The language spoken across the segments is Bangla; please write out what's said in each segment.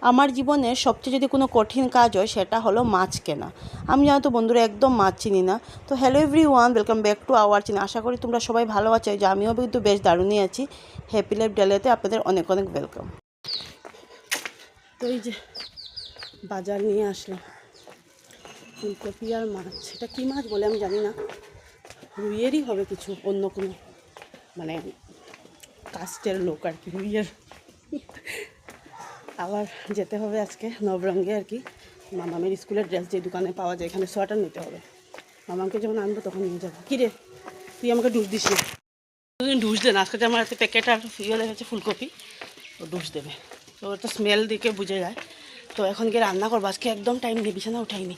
আমার জীবনের সবচেয়ে যদি কোনো কঠিন কাজ হয় সেটা হলো মাছ কেনা। আমি জানো তো বন্ধুরা একদম মাছ চিনি না। তো hello everyone, welcome back to our channel. আশা করি তোমরা সবাই ভালো আছো, যে আমিও কিন্তু বেশ দারুণই আছি। হ্যাপি লাইফ ডেলিতে আপনাদের অনেক অনেক ওয়েলকাম। তো এই যে বাজার নিয়ে আসলাম ফুলকপি আর মাছ। এটা কী মাছ বলে আমি জানি না, রুইয়েরই হবে কিছু, অন্য কোনো মানে কাস্টের লোক আর কি, রুইয়ের। আবার যেতে হবে আজকে নবরঙ্গে আর কি, মামামের স্কুলের ড্রেস যে দোকানে পাওয়া যায়, এখানে সোয়েটার নিতে হবে। মামাকে যখন আনবো তখন নিয়ে যাবো। কিরে তুই আমাকে ডুস দিস না, ডুস দেন আজকে। যে আমার হাতে প্যাকেট আর ইয়ে লেগেছে ফুলকপি, ও ডুস দেবে। তো তো স্মেল দিকে বুঝে যায়। তো এখন গিয়ে রান্না করবো। আজকে একদম টাইম নেই, বিছানা উঠাইনি,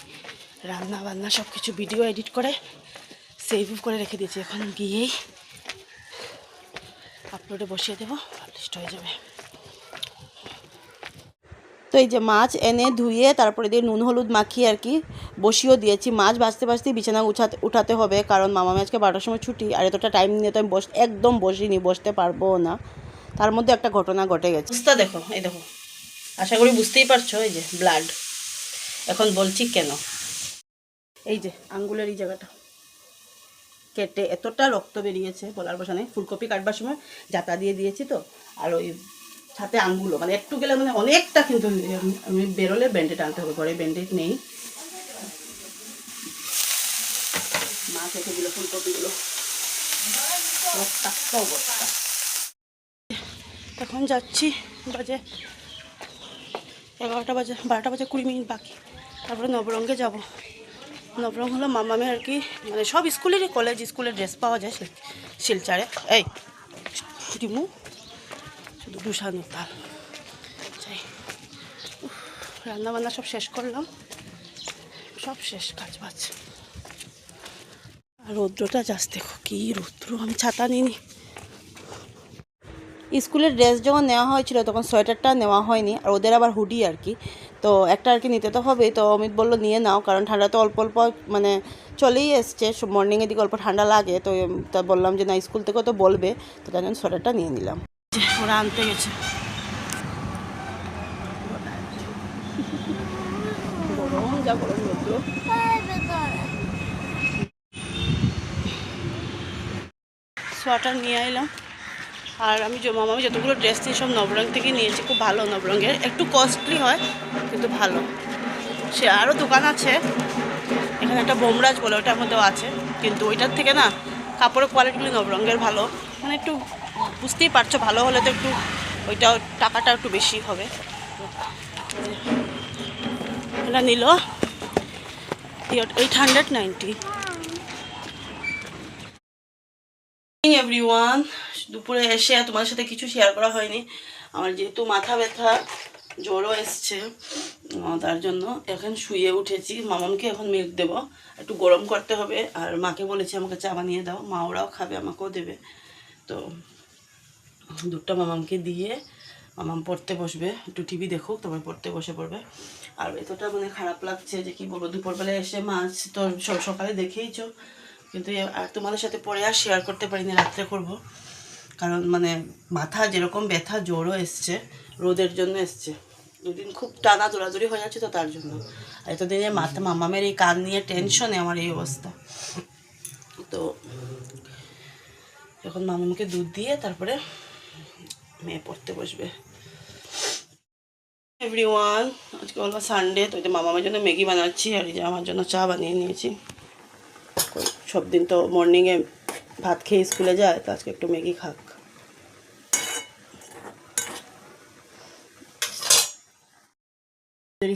রান্না বান্না সব কিছু ভিডিও এডিট করে সেভ করে রেখে দিয়েছি। এখন গিয়েই আপলোডে বসিয়ে দেবো, পাবলিশড হয়ে যাবে। তো এই যে মাছ এনে ধুয়ে তারপরে দিয়ে নুন হলুদ মাখিয়ে আর কি বসিয়েও দিয়েছি। মাছ ভাজতে ভাজতেই বিছানা উঠাতে হবে, কারণ মামা আজকে 12টার সময় ছুটি, আর এতটা টাইম নিয়ে তো আমি একদম বসিনি, বসতে পারবো না। তার মধ্যে একটা ঘটনা ঘটে গেছে। বুঝতে দেখো, এই দেখো, আশা করি বুঝতেই পারছো। এই যে ব্লাড, এখন বলছি কেন। এই যে আঙ্গুলের এই জায়গাটা কেটে এতটা রক্ত বেরিয়েছে বলার বসা নেই। ফুলকপি কাটবার সময় জাতা দিয়ে দিয়েছি তো, আর ওই সাথে আঙ্গুলও মানে একটু গেলে মানে অনেকটা, কিন্তু আমি বেরোলে ব্যান্ডেড আনতে হবে, ঘরে ব্যান্ডেড নেই। মা কেটে দিল ফুলকপিগুলো, রক্তাক্ত অবস্থা। এখন যাচ্ছি, বাজে 11টা বাজে, 12টা বাজে 20 মিনিট বাকি। তারপরে নবরঙ্গে যাব। নবরঙ্গ হলো মামামের আর কি, মানে সব স্কুলেরই, কলেজ স্কুলের ড্রেস পাওয়া যায় শিলচারে। এই ডিমু শুধু দুশানো তাল চাই। রান্না বান্না সব শেষ করলাম, সব শেষ কাজ বাজ। আর রৌদ্রটা যাচ্ছে, দেখো কি রৌদ্র। আমি ছাতা নিইনি। স্কুলের ড্রেস যখন নেওয়া হয়েছিল তখন সোয়েটারটা নেওয়া হয়নি, আর ওদের আবার হুডি আর কি, তো একটা আর কি নিতে তো হবেই। তো অমিত বললো নিয়ে নাও, কারণ ঠান্ডা তো অল্প অল্প মানে চলেই এসছে, মর্নিংয়ের দিকে অল্প ঠান্ডা লাগে। তো তা বললাম যে না, স্কুল থেকেও তো বলবে, তো তার জন্য সোয়েটারটা নিয়ে নিলাম। ওরা আনতে গেছে, গরম যা গরম রৌদ্র। সোয়েটার নিয়ে এলাম। আর আমি মামামি যতগুলো ড্রেস নিয়ে সব নবরং থেকে নিয়েছি, খুব ভালো। নবরঙ্গের একটু কস্টলি হয় কিন্তু ভালো। সে আরও দোকান আছে, এখানে একটা বোমরাজ বলে ওটার মধ্যেও আছে, কিন্তু ওইটার থেকে না কাপড়ের কোয়ালিটিগুলো নবরঙ্গের ভালো। মানে একটু বুঝতেই পারছো, ভালো হলে তো একটু ওইটাও টাকাটা একটু বেশি হবে। এটা নিল 890। এভরিওয়ান, দুপুরে এসে তোমাদের সাথে কিছু শেয়ার করা হয়নি। আমার যেহেতু মাথা ব্যথা, জ্বরও এসছে, তার জন্য এখন শুয়ে উঠেছি। মামামকে এখন মিল্ক দেবো, একটু গরম করতে হবে। আর মাকে বলেছি আমাকে চা বানিয়ে দাও, মা ওরাও খাবে, আমাকেও দেবে। তো দুধটা মামামকে দিয়ে মামাম পড়তে বসবে, একটু টিভি দেখুক, তারপর পড়তে বসে পড়বে। আর এতটা মানে খারাপ লাগছে যে কি বলবো, দুপুরবেলায় এসে মাছ তো সকালে দেখেইছো, কিন্তু আর তোমাদের সাথে পরে আর শেয়ার করতে পারিনি, রাত্রে করব। কারণ মানে মাথা যেরকম ব্যথা, জ্বরও এসছে, রোদের জন্য এসছে। দুদিন খুব টানা দৌড়াদৌড়ি হয়ে যাচ্ছে, তো তার জন্য। আর এতদিনে মাথা মামামের এই কান নিয়ে টেনশনে আমার এই অবস্থা। তো এখন মামাকে দুধ দিয়ে তারপরে মেয়ে পড়তে বসবে। এভরিওয়ান, আজকে হলো সানডে, তো এটা মামামের জন্য ম্যাগি বানাচ্ছি, আর এই যে আমার জন্য চা বানিয়ে নিয়েছি। সব দিন তো মর্নিংয়ে ভাত খেয়ে স্কুলে যায়, তো আজকে একটু ম্যাগি খাক।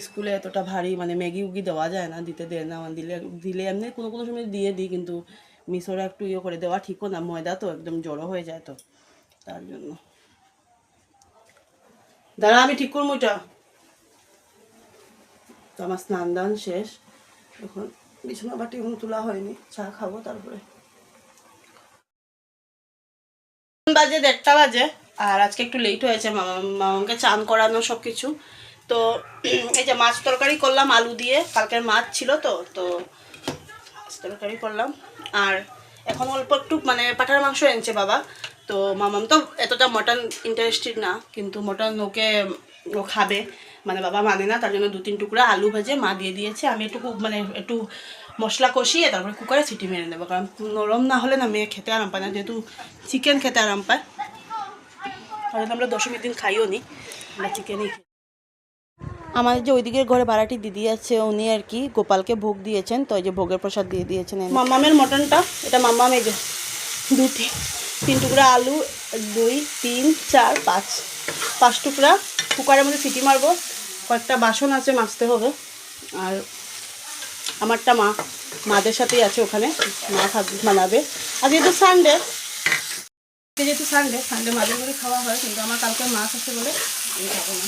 স্কুলে এতটা ভারী মানে ম্যাগি উগি দেওয়া যায় না, দিতে দেয় না। দিলে দিলে এমনি কোনো কোনো সময় দিয়ে দিই, কিন্তু মিশোরা একটু ইয়ে করে দেওয়া ঠিকও না, ময়দা তো একদম জড়ো হয়ে যায়, তো তার জন্য। দাঁড়া আমি ঠিক করবো এটা। তো আমার স্নান দান শেষ, এখন বিছানা বাটি এখন তোলা হয়নি, চা খাবো তারপরে। বাজে 1:30 বাজে, আর আজকে একটু লেট হয়েছে মামাকে চান করানো সব কিছু। তো এই যে মাছ তরকারি করলাম আলু দিয়ে, কালকের মাছ ছিল, তো তো মাছ তরকারি করলাম। আর এখন অল্প একটু মানে পাঠার মাংস এনেছে বাবা। তো মামাম তো এতটা মটন ইন্টারেস্টেড না, কিন্তু মটন ওকে ও খাবে, মানে বাবা মানে না, তার জন্য 2-3 টুকরা আলু ভেজে মা দিয়ে দিয়েছে। আমি একটু মশলা কষিয়ে তারপরে কুকারে সিটি মেরে নেবো, কারণ নরম না হলে না মেয়ে খেতে আরাম পায় না, যেহেতু চিকেন খেতে আরাম পায়। কারণ আমরা দশমীর দিন খাইও নি, আমরা চিকেনই খাই। আমাদের যে ওইদিকের ঘরে ভাড়াটি দিদি আছে, উনি আর কি গোপালকে ভোগ দিয়েছেন, তো এই যে ভোগের প্রসাদ দিয়ে দিয়েছেন। মামামের মটনটা, এটা মামাম এই যে 2-3 টুকরা আলু, 2, 3, 4, 5 টুকরা কুকারের মধ্যে সিটি মারবো। কয়েকটা বাসন আছে মাজতে হবে, আর আমারটা মাদের সাথেই আছে ওখানে, মা বানাবে। আর যেহেতু সানডে মাঝে করে খাওয়া হয়, কিন্তু আমার কালকে মাছ আছে বলে আমি খাবো না।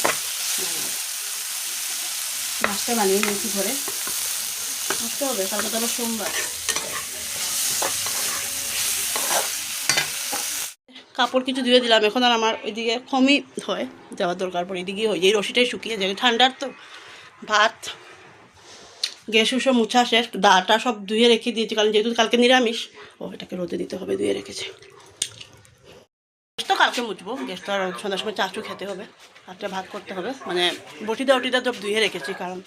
মাছটা বানিয়ে নিয়েছি ঘরে, আসতে হবে, কালকে তো আবার সোমবার। কাপড় কিছু ধুয়ে দিলাম, এখন আর আমার ওইদিকে কমই হয় যাওয়ার দরকার পড়ে, এদিকে হয়, এই রশিটাই শুকিয়ে যায়, ঠান্ডার তো। ভাত, গ্যাস সব মুছা শেষ, ডাটা সব ধুয়ে রেখে দিয়েছি, কারণ যেহেতু কালকে নিরামিষ। এটাকে রোদে দিতে হবে, ধুয়ে রেখেছি। গ্যাস তো কালকে মুছবো, গ্যাস তো আর সন্ধ্যার সময় চাচু খেতে হবে, রাত্রে ভাত করতে হবে, মানে বটিটা সব ধুয়ে রেখেছি, কারণ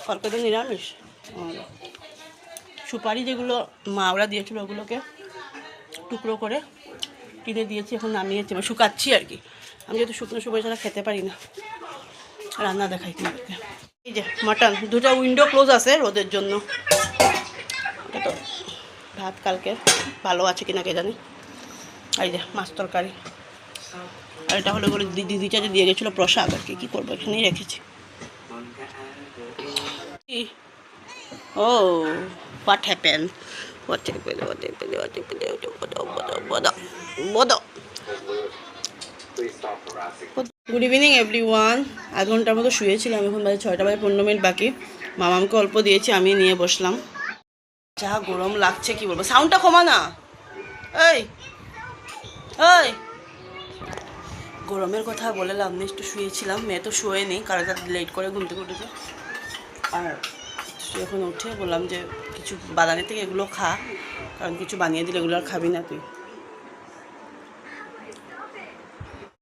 কালকে তো নিরামিষ। সুপারি যেগুলো মা ওরা দিয়েছিল ওগুলোকে টুকরো করে কিনে দিয়েছি, এখন নামিয়েছি, মানে শুকাচ্ছি আর কি। আমি যেহেতু শুকনো সুপারি ছাড়া খেতে পারি না, রান্না দেখাই তোমাকে। এই যে মাটন, 2টা উইন্ডো ক্লোজ আছে রোদের জন্য। এটা তো ভাত কালকে ভালো আছে কিনা কে জানি। এই যে মাছ তরকারি, আর এটা হলো বলে দিদিটা যে দিয়ে গেছিলো প্রসাদ আর কি, কী করবো, এখানেই রেখেছি। ও what happen, good evening everyone. 1 ঘন্টার মতো শুয়েছিলাম, এখন বাজে 6:15 বাকি। মামামকে অল্প দিয়েছি, আমি নিয়ে বসলাম। যা গরম লাগছে কি বলবো, সাউন্ডটা কমা না। এই গরমের কথা বলে লাভ নেই, একটু শুয়েছিলাম, মেয়ে তো শুয়েনি, কারণ তার লেট করে ঘুম থেকে উঠেছে। আর এখন উঠে বললাম যে কিছু বাদানের থেকে এগুলো খা, কারণ কিছু বানিয়ে দিলে এগুলো আর খাবি না তুই।